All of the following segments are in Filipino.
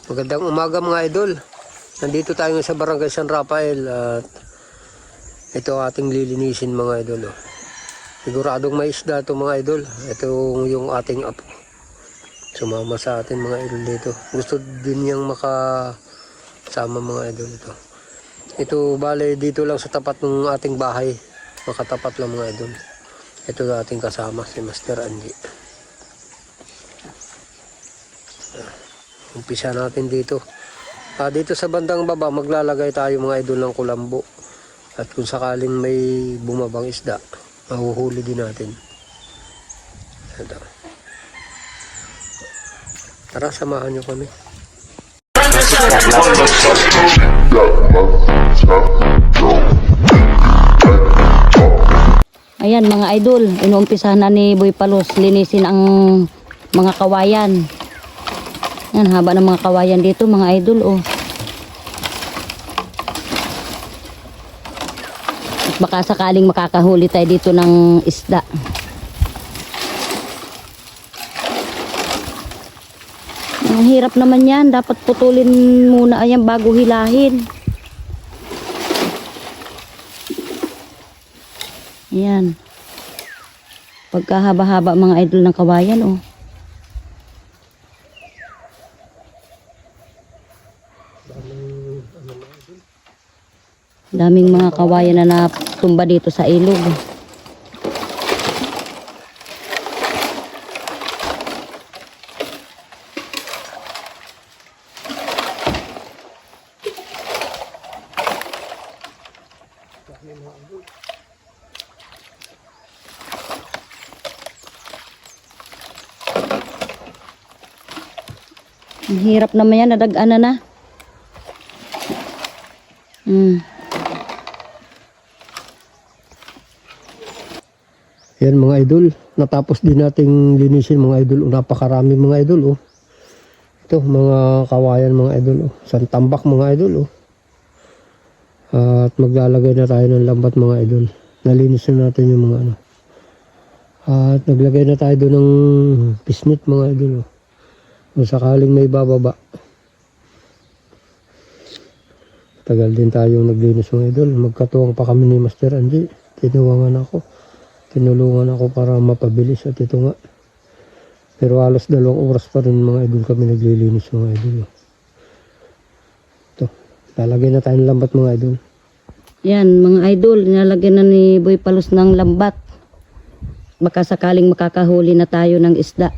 Magandang umaga mga idol. Nandito tayo sa Barangay San Rafael at ito ating lilinisin mga idol. Oh. Siguradong may isda ito mga idol. Ito yung ating apo. Sumama sa atin mga idol dito. Gusto din niyang makasama mga idol ito. Ito bale dito lang sa tapat ng ating bahay. Makatapat lang mga idol. Ito yung ating kasama si Master Angie. Umpisa natin dito. Dito sa bandang baba maglalagay tayo mga idol ng kulambo. At kung sakaling may bumabang isda, mahuhuli din natin. Ito. Tara, samahan nyo kami. Ayan mga idol, inuumpisahan na ni Boy Palos linisin ang mga kawayan. Yan, haba ng mga kawayan dito mga idol, oh. At baka sakaling makakahuli tayo dito ng isda. Ang hirap naman yan, dapat putulin muna ayan bago hilahin. Ayan. Pagkahaba-haba mga idol ng kawayan, oh. Daming mga kawayan na natumba dito sa ilog. Ang hirap naman yan, nadag-ana na. Yan mga idol, natapos din nating linisin mga idol. Napakarami mga idol, oh. Ito mga kawayan mga idol, oh. Isang tambak mga idol, oh. At maglalagay na tayo ng lambat mga idol. Nalinis na natin yung mga ano. At naglagay na tayo doon ng pisnit mga idol, oh. Kung sakaling may bababa. Tagal din tayong naglinis mga idol. Magkatuwang pa kami ni Master Angie. Tinulungan ako para mapabilis at ito nga. Pero halos 2 oras pa rin mga idol kami naglilinis mga idol. Ito, lalagay na tayo ng lambat mga idol. Yan mga idol, nilalagyan na ni Boy Palos ng lambat. Baka sakaling makakahuli na tayo ng isda.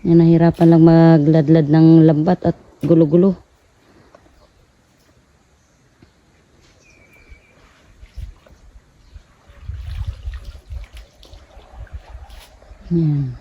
Yan, nahirapan lang magladlad ng lambat at gulo-gulo. Yan.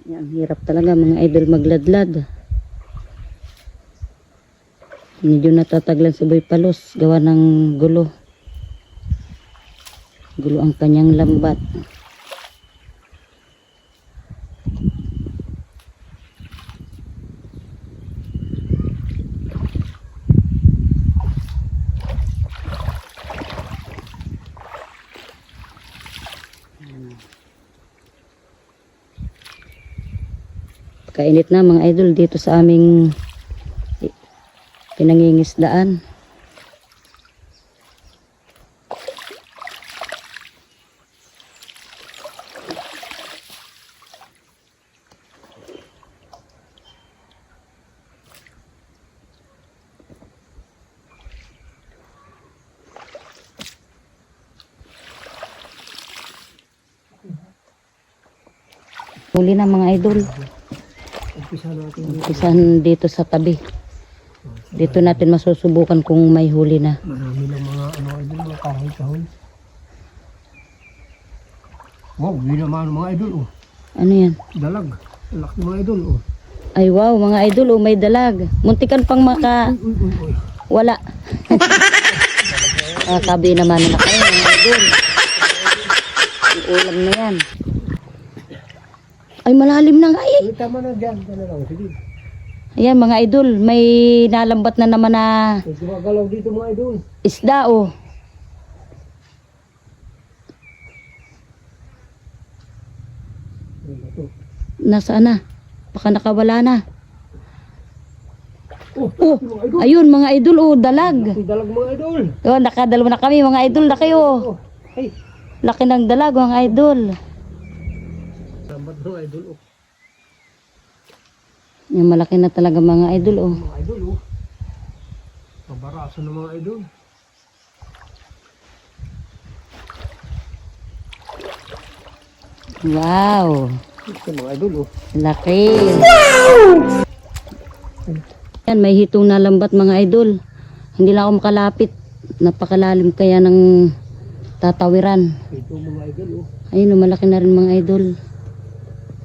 Yan, hirap talaga mga idol magladlad. Medyo natataglan si Boy Palos gawa ng gulo. Gulo ang kanyang lambat. Kainit na mga idol dito sa aming pinangingisdaan. Huli na mga idol. Umpisahan dito sa tabi. Dito natin masusubukan kung may huli na. Marami ng mga ano idol, mga kahoy-kahoy. Wow, yun naman mga idol, oh. Ano yan? Dalag. Laki mga idol, oh. Ay wow, mga idol, oh, may dalag. Muntikan pang maka... Uy. Wala. Kabi naman na kayo mga idol. Ang ulam na yan. Ay malalim na nga eh. Uy, tama na dyan. Dyan na lang. Sige. Ayan mga idol, may nalambat na naman na May gumagalaw dito mga idol. isda oh. Ano ba to? Nasaan na? Baka nakawala na. Oh, Oh, mga idol. ayun mga idol oh, dalag. May dalag mga idol. Oh, nakadalawa na kami mga idol, laki oh. Oh, ay. Laki ng dalag mga idol. Sambat mga idol. Oh. Yung malaki na talaga mga idol oh. Mga idol. Oh. Pabaraso ng mga idol. Wow, Ito mga idol. Oh. laki. Yan, may hitong nalambat mga idol. Hindi lang ako makalapit. Napakalalim kaya ng tatawiran. Ito mga idol. Oh. Ayun, oh, malaki na rin mga idol.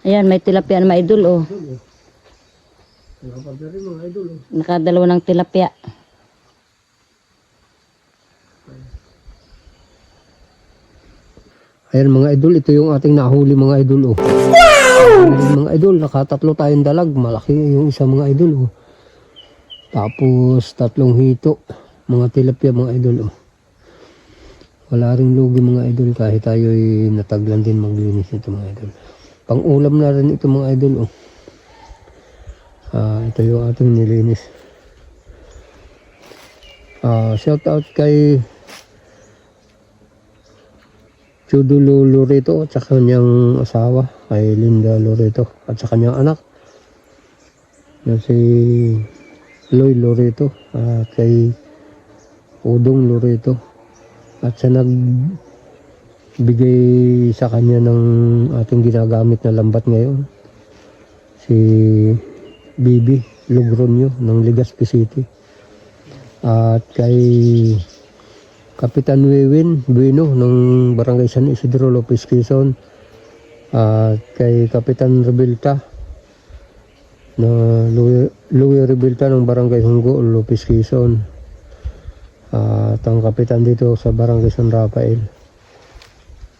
Ayan, may tilapia na mga idol oh. Idol. Oh. Nakapag na rin mga idol. Oh. Nakadalawa ng tilapia. Ayan mga idol, ito yung ating nahuli mga idol. Oh. Ayan, mga idol, nakatatlo tayong dalag. Malaki yung isa mga idol. Oh. Tapos tatlong hito. Mga tilapia mga idol. Oh. Wala ring lugi mga idol kahit tayo'y nataglan din maglinis ito mga idol. Pang ulam na rin ito mga idol. Oh. Ito yung ating nilinis. Shout out kay Chudulo Loreto at sa kanyang asawa, kay Linda Loreto at sa kanyang anak na si Loy Loreto at kay Udong Loreto at sa nagbigay sa kanya ng ating ginagamit na lambat ngayon, si Bibi Logronyo ng Legazpi City at kay Kapitan Wewin Bueno ng Barangay San Isidro, Lopez, Quezon at kay Kapitan Rebelta na Louie Rebelta ng Barangay Hunggo, Lopez, Quezon at ang kapitan dito sa Barangay San Rafael,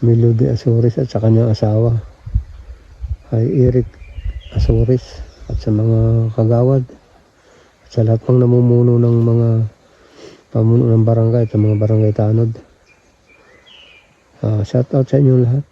Melody Azores at sa kanyang asawa ay Eric Azores at sa mga kagawad at sa lahat pang namumuno ng mga pamuno ng barangay at mga barangay tanod. Shout out sa inyo lahat.